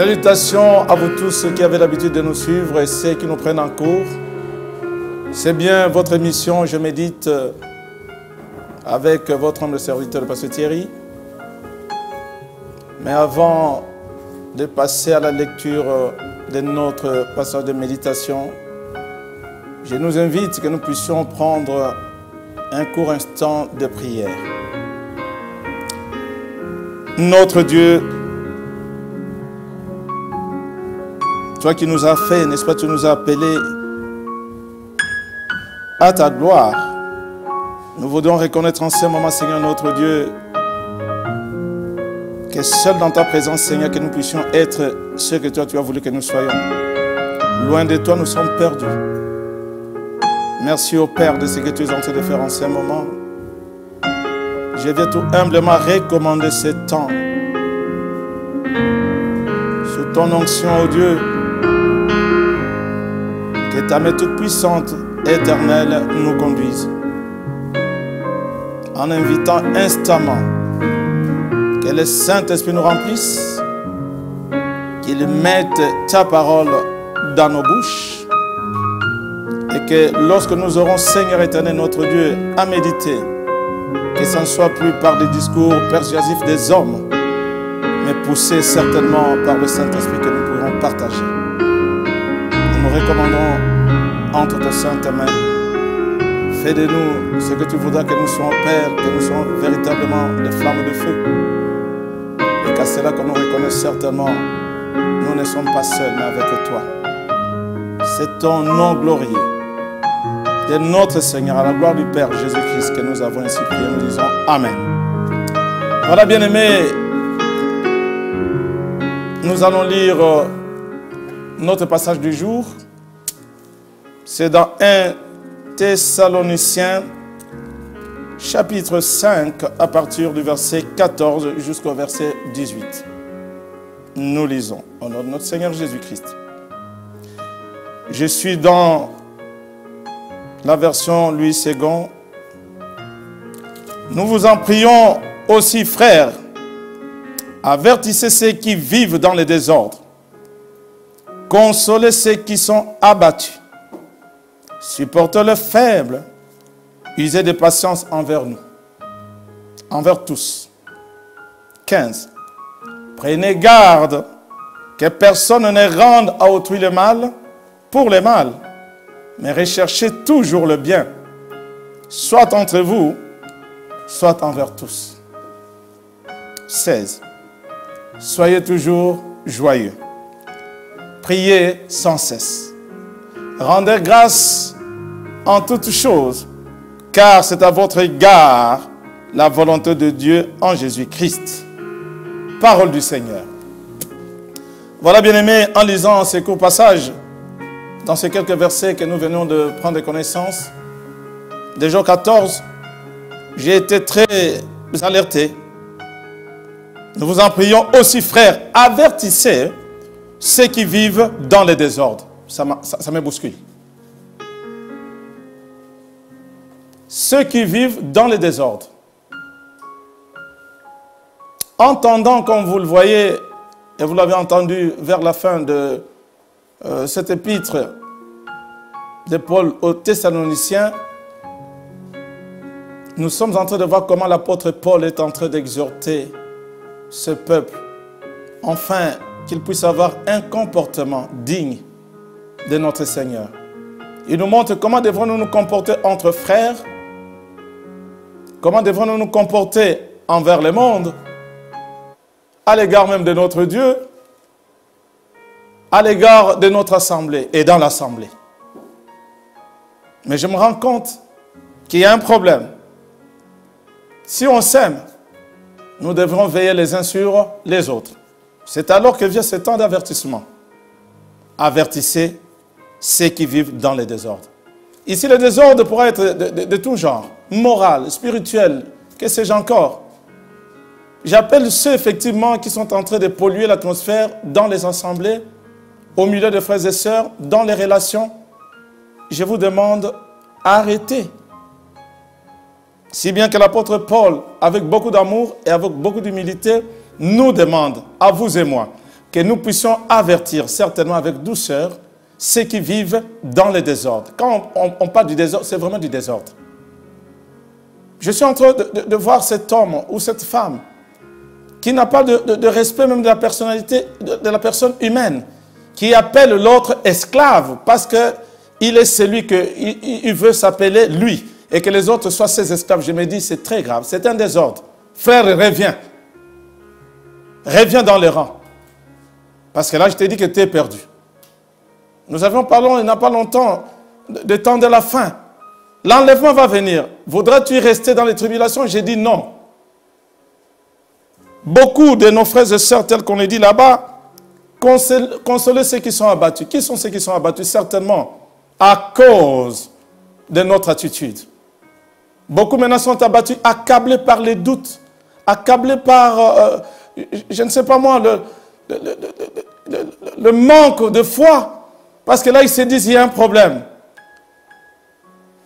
Salutations à vous tous ceux qui avez l'habitude de nous suivre et ceux qui nous prennent en cours. C'est bien votre émission Je médite avec votre humble serviteur, le pasteur Thierry. Mais avant de passer à la lecture de notre passage de méditation, je nous invite que nous puissions prendre un court instant de prière. Notre Dieu, toi qui nous as fait, n'est-ce pas, tu nous as appelés à ta gloire. Nous voudrions reconnaître en ce moment, Seigneur notre Dieu, que seul dans ta présence, Seigneur, que nous puissions être ce que toi tu as voulu que nous soyons. Loin de toi, nous sommes perdus. Merci au Père de ce que tu es en train de faire en ce moment. Je viens tout humblement recommander ce temps sous ton onction, ô Dieu. Que ta main toute puissante, éternelle, nous conduise. En invitant instamment que le Saint-Esprit nous remplisse, qu'il mette ta parole dans nos bouches et que lorsque nous aurons, Seigneur éternel, notre Dieu, à méditer, que ce ne soit plus par des discours persuasifs des hommes, mais poussé certainement par le Saint-Esprit que nous pourrons partager. Nous nous recommandons entre tes saintes mains. Fais de nous ce que tu voudras que nous soyons, Père, que nous soyons véritablement des flammes de feu. Et qu'à cela que nous reconnaissons certainement, nous ne sommes pas seuls, mais avec toi. C'est ton nom glorieux de notre Seigneur, à la gloire du Père Jésus-Christ, que nous avons ainsi prié. Nous disons Amen. Voilà, bien-aimés, nous allons lire notre passage du jour. C'est dans 1 Thessaloniciens, chapitre 5, à partir du verset 14 jusqu'au verset 18. Nous lisons au nom de notre Seigneur Jésus-Christ. Je suis dans la version Louis II. Nous vous en prions aussi, frères, avertissez ceux qui vivent dans le désordre, consolez ceux qui sont abattus, supportez le faible, usez de patience envers nous, envers tous. 15. Prenez garde que personne ne rende à autrui le mal pour le mal, mais recherchez toujours le bien, soit entre vous, soit envers tous. 16. Soyez toujours joyeux. Priez sans cesse. Rendez grâce en toutes choses, car c'est à votre égard la volonté de Dieu en Jésus-Christ. Parole du Seigneur. Voilà, bien-aimés, en lisant ces courts passages, dans ces quelques versets que nous venons de prendre connaissance, de Job 14, j'ai été très alerté. Nous vous en prions aussi, frères, avertissez ceux qui vivent dans le désordre. Ça me bouscule. Ceux qui vivent dans le désordre. Entendant, comme vous le voyez, et vous l'avez entendu vers la fin de cet épître de Paul aux Thessaloniciens, nous sommes en train de voir comment l'apôtre Paul est en train d'exhorter ce peuple, enfin qu'il puisse avoir un comportement digne de notre Seigneur. Il nous montre comment devrons-nous nous comporter entre frères, comment devrons-nous nous comporter envers le monde, à l'égard même de notre Dieu, à l'égard de notre assemblée et dans l'assemblée. Mais je me rends compte qu'il y a un problème. Si on s'aime, nous devrons veiller les uns sur les autres. C'est alors que vient ce temps d'avertissement. Avertissez ceux qui vivent dans les désordres. Ici, le désordre pourra être de tout genre, moral, spirituel, que sais-je encore. J'appelle ceux, effectivement, qui sont en train de polluer l'atmosphère dans les assemblées, au milieu de frères et sœurs, dans les relations. Je vous demande, arrêtez. Si bien que l'apôtre Paul, avec beaucoup d'amour et avec beaucoup d'humilité, nous demande, à vous et moi, que nous puissions avertir certainement avec douceur ceux qui vivent dans le désordre. Quand on parle du désordre, c'est vraiment du désordre. Je suis en train de voir cet homme ou cette femme qui n'a pas de respect même de la personnalité, de la personne humaine, qui appelle l'autre esclave parce qu'il est celui qu'il veut s'appeler lui et que les autres soient ses esclaves. Je me dis, c'est très grave, c'est un désordre. Frère, reviens. Reviens dans les rangs. Parce que là, je t'ai dit que tu es perdu. Nous avions parlé il n'y a pas longtemps de temps de la fin. L'enlèvement va venir. Voudras-tu rester dans les tribulations? J'ai dit non. Beaucoup de nos frères et sœurs, tels qu'on les dit là-bas, consoler ceux qui sont abattus. Qui sont ceux qui sont abattus? Certainement à cause de notre attitude. Beaucoup maintenant sont abattus, accablés par les doutes, accablés par, je ne sais pas moi, le manque de foi. Parce que là, ils se disent, il y a un problème.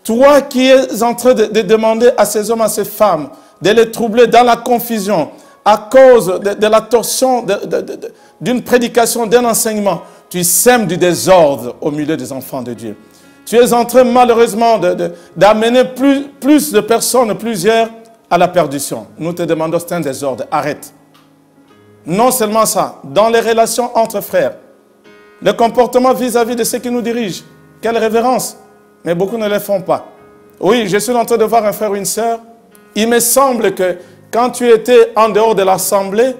Toi qui es en train de demander à ces hommes, à ces femmes, de les troubler dans la confusion, à cause de la torsion d'une prédication, d'un enseignement, tu sèmes du désordre au milieu des enfants de Dieu. Tu es en train malheureusement d'amener plus de personnes, plusieurs, à la perdition. Nous te demandons, c'est un désordre, arrête. Non seulement ça, dans les relations entre frères, le comportement vis-à-vis de ceux qui nous dirigent, quelle révérence, mais beaucoup ne le font pas. Oui, je suis en train de voir un frère ou une sœur, il me semble que quand tu étais en dehors de l'assemblée,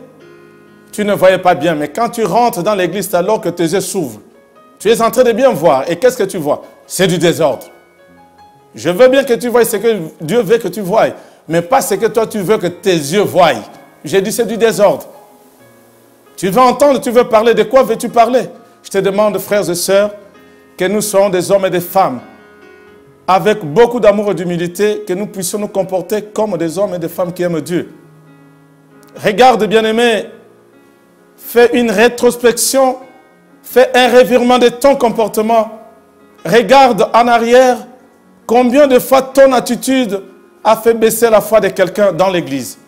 tu ne voyais pas bien, mais quand tu rentres dans l'église, c'est alors que tes yeux s'ouvrent. Tu es en train de bien voir, et qu'est-ce que tu vois? C'est du désordre. Je veux bien que tu voies ce que Dieu veut que tu voies, mais pas ce que toi tu veux que tes yeux voient. J'ai dit c'est du désordre. Tu veux entendre, tu veux parler, de quoi veux-tu parler? Je te demande, frères et sœurs, que nous soyons des hommes et des femmes, avec beaucoup d'amour et d'humilité, que nous puissions nous comporter comme des hommes et des femmes qui aiment Dieu. Regarde, bien-aimé, fais une rétrospection, fais un revirement de ton comportement. Regarde en arrière, combien de fois ton attitude a fait baisser la foi de quelqu'un dans l'église.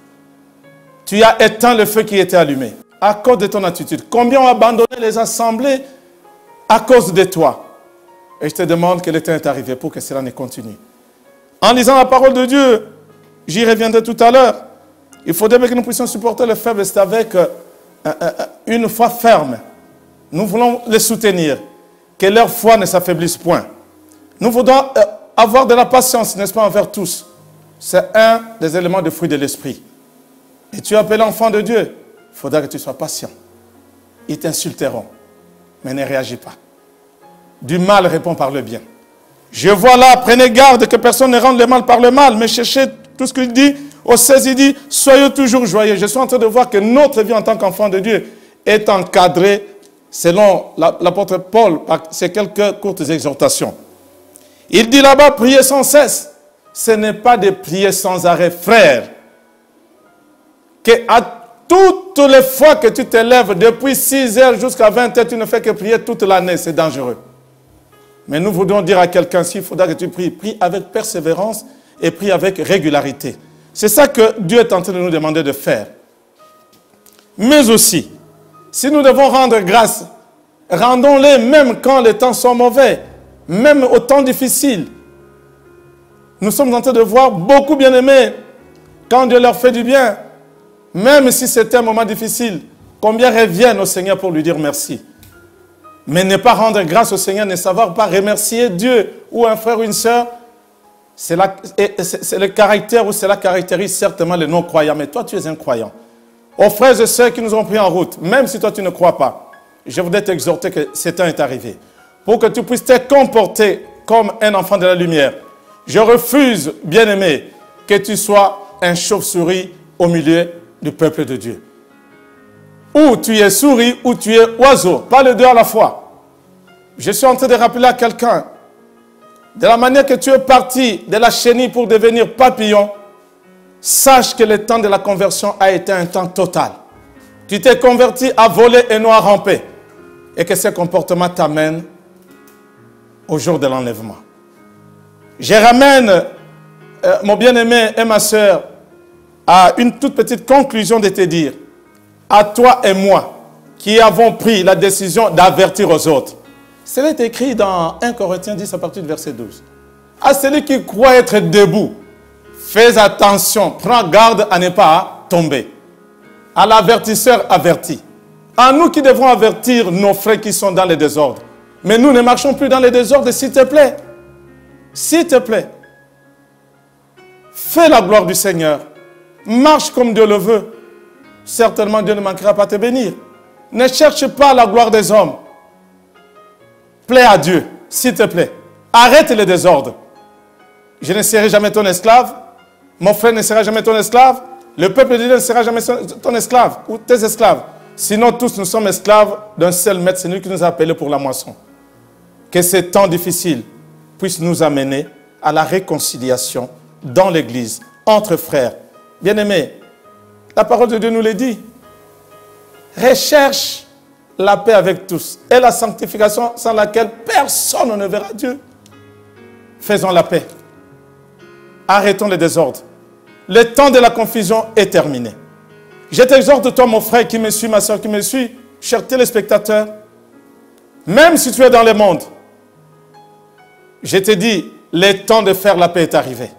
Tu as éteint le feu qui était allumé à cause de ton attitude. Combien ont abandonné les assemblées à cause de toi? Et je te demande que le temps est arrivé pour que cela ne continue. En lisant la parole de Dieu, j'y reviendrai tout à l'heure, il faudrait que nous puissions supporter les faibles, c'est avec une foi ferme. Nous voulons les soutenir, que leur foi ne s'affaiblisse point. Nous voulons avoir de la patience, n'est-ce pas, envers tous. C'est un des éléments de fruit de l'esprit. Et tu es appelé enfant de Dieu, il faudra que tu sois patient. Ils t'insulteront, mais ne réagis pas. Du mal répond par le bien. Je vois là, prenez garde que personne ne rende le mal par le mal, mais cherchez tout ce qu'il dit. Au 16, il dit, soyez toujours joyeux. Je suis en train de voir que notre vie en tant qu'enfant de Dieu est encadrée selon l'apôtre Paul par ces quelques courtes exhortations. Il dit là-bas, priez sans cesse. Ce n'est pas de prier sans arrêt, frère. Que à toutes les fois que tu te lèves, depuis 6 heures jusqu'à 20 heures, tu ne fais que prier toute l'année, c'est dangereux. Mais nous voudrions dire à quelqu'un, s'il faudra que tu pries, prie avec persévérance et prie avec régularité. C'est ça que Dieu est en train de nous demander de faire. Mais aussi, si nous devons rendre grâce, rendons-les même quand les temps sont mauvais, même au temps difficile. Nous sommes en train de voir beaucoup bien-aimés, quand Dieu leur fait du bien, même si c'est un moment difficile, combien reviennent au Seigneur pour lui dire merci. Mais ne pas rendre grâce au Seigneur, ne savoir pas remercier Dieu ou un frère ou une sœur, c'est le caractère ou cela caractérise certainement les non-croyants. Mais toi, tu es un croyant. Aux frères et sœurs qui nous ont pris en route, même si toi, tu ne crois pas, je voudrais t'exhorter que ce temps est arrivé. Pour que tu puisses te comporter comme un enfant de la lumière. Je refuse, bien-aimé, que tu sois un chauve-souris au milieu du peuple de Dieu. Ou tu es souris, ou tu es oiseau. Pas les deux à la fois. Je suis en train de rappeler à quelqu'un, de la manière que tu es parti de la chenille pour devenir papillon, sache que le temps de la conversion a été un temps total. Tu t'es converti à voler et non à ramper. Et que ce comportement t'amène au jour de l'enlèvement. Je ramène mon bien-aimé et ma soeur à une toute petite conclusion de te dire, à toi et moi, qui avons pris la décision d'avertir aux autres. Cela est écrit dans 1 Corinthiens 10 à partir du verset 12. À celui qui croit être debout, fais attention, prends garde à ne pas tomber. À l'avertisseur averti. À nous qui devrons avertir nos frères qui sont dans les désordres. Mais nous ne marchons plus dans les désordres, s'il te plaît. S'il te plaît. Fais la gloire du Seigneur. Marche comme Dieu le veut. Certainement, Dieu ne manquera pas de te bénir. Ne cherche pas la gloire des hommes. Plaît à Dieu, s'il te plaît. Arrête les désordres. Je ne serai jamais ton esclave. Mon frère ne sera jamais ton esclave. Le peuple de Dieu ne sera jamais ton esclave ou tes esclaves. Sinon, tous nous sommes esclaves d'un seul maître. C'est lui qui nous a appelés pour la moisson. Que ces temps difficiles puissent nous amener à la réconciliation dans l'Église, entre frères. Bien-aimés, la parole de Dieu nous le dit. Recherche la paix avec tous et la sanctification sans laquelle personne ne verra Dieu. Faisons la paix. Arrêtons les désordres. Le temps de la confusion est terminé. Je t'exhorte, toi, mon frère qui me suit, ma soeur qui me suit, chers téléspectateurs, même si tu es dans le monde, je te dis, le temps de faire la paix est arrivé.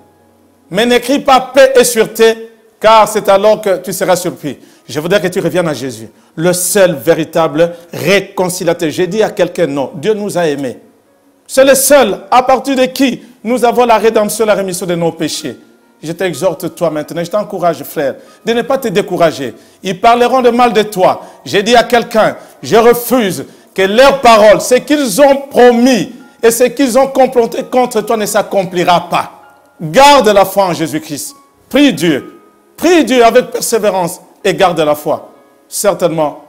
Mais n'écris pas paix et sûreté, car c'est alors que tu seras surpris. Je voudrais que tu reviennes à Jésus, le seul véritable réconciliateur. J'ai dit à quelqu'un, non, Dieu nous a aimés. C'est le seul à partir de qui nous avons la rédemption, la rémission de nos péchés. Je t'exhorte toi maintenant, je t'encourage frère, de ne pas te décourager. Ils parleront de mal de toi. J'ai dit à quelqu'un, je refuse que leurs paroles, ce qu'ils ont promis et ce qu'ils ont comploté contre toi ne s'accomplira pas. Garde la foi en Jésus-Christ. Prie Dieu avec persévérance et garde la foi. Certainement,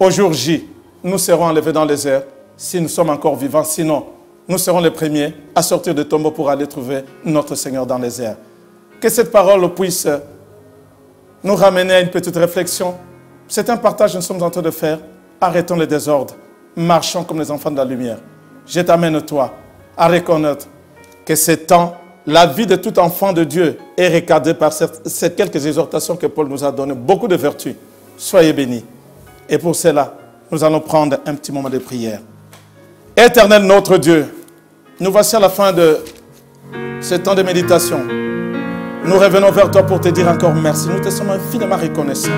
au jour J, nous serons enlevés dans les airs si nous sommes encore vivants. Sinon, nous serons les premiers à sortir du tombeau pour aller trouver notre Seigneur dans les airs. Que cette parole puisse nous ramener à une petite réflexion. C'est un partage que nous sommes en train de faire. Arrêtons les désordres. Marchons comme les enfants de la lumière. Je t'amène, toi, à reconnaître que ce temps, la vie de tout enfant de Dieu est recadrée par ces quelques exhortations que Paul nous a données. Beaucoup de vertus. Soyez bénis. Et pour cela, nous allons prendre un petit moment de prière. Éternel notre Dieu, nous voici à la fin de ce temps de méditation. Nous revenons vers toi pour te dire encore merci. Nous te sommes infiniment reconnaissants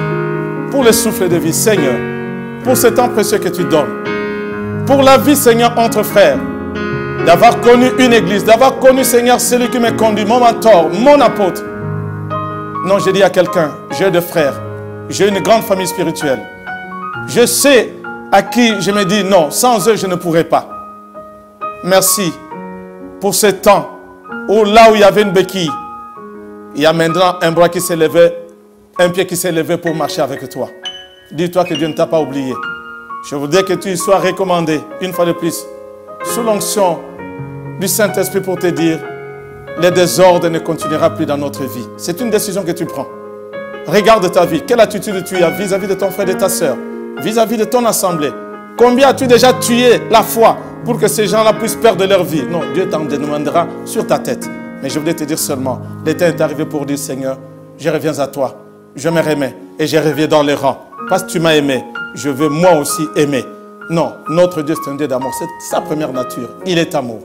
pour le souffle de vie, Seigneur, pour ce temps précieux que tu donnes, pour la vie, Seigneur, entre frères, d'avoir connu une église, d'avoir connu, Seigneur, celui qui me conduit, mon mentor, mon apôtre. Non, j'ai dit à quelqu'un, j'ai des frères, j'ai une grande famille spirituelle. Je sais à qui je me dis non, sans eux, je ne pourrais pas. Merci pour ce temps où là où il y avait une béquille, il y a maintenant un bras qui s'est levé, un pied qui s'est levé pour marcher avec toi. Dis-toi que Dieu ne t'a pas oublié. Je voudrais que tu sois recommandé, une fois de plus, sous l'onction du Saint-Esprit pour te dire, le désordre ne continuera plus dans notre vie. C'est une décision que tu prends. Regarde ta vie. Quelle attitude tu as vis-à-vis de ton frère et de ta soeur, vis-à-vis de ton assemblée. Combien as-tu déjà tué la foi pour que ces gens-là puissent perdre leur vie? Non, Dieu t'en demandera sur ta tête. Mais je voulais te dire seulement, le temps est arrivé pour dire, Seigneur, je reviens à toi. Je me remets et je reviens dans les rangs. Parce que tu m'as aimé, je veux moi aussi aimer. Non, notre Dieu, c'est un Dieu d'amour. C'est sa première nature. Il est amour.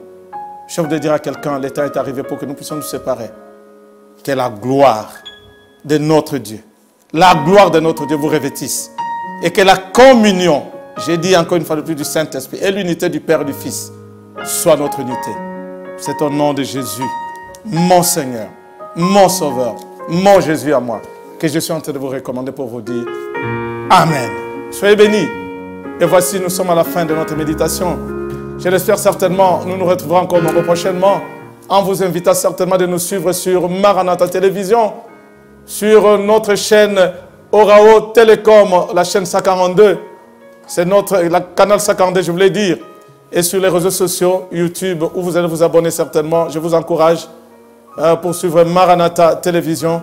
Je voudrais dire à quelqu'un, le temps est arrivé pour que nous puissions nous séparer. Que la gloire de notre Dieu, la gloire de notre Dieu vous revêtisse. Et que la communion, j'ai dit encore une fois de plus, du Saint-Esprit et l'unité du Père et du Fils soit notre unité. C'est au nom de Jésus, mon Seigneur, mon Sauveur, mon Jésus à moi, que je suis en train de vous recommander pour vous dire Amen. Soyez bénis. Et voici, nous sommes à la fin de notre méditation. Je l'espère certainement, nous nous retrouverons encore prochainement en vous invitant certainement de nous suivre sur Maranatha Télévision, sur notre chaîne Orao Télécom, la chaîne 142. C'est notre canal 142, je voulais dire. Et sur les réseaux sociaux, YouTube, où vous allez vous abonner certainement. Je vous encourage pour suivre Maranatha Télévision.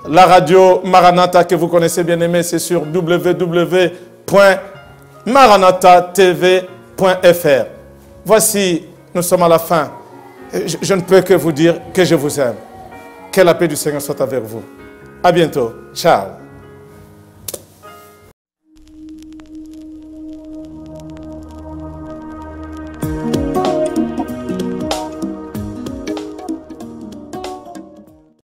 La radio Maranatha que vous connaissez bien aimé, c'est sur www.maranathatv.fr. Voici, nous sommes à la fin. Je ne peux que vous dire que je vous aime. Que la paix du Seigneur soit avec vous. À bientôt. Ciao.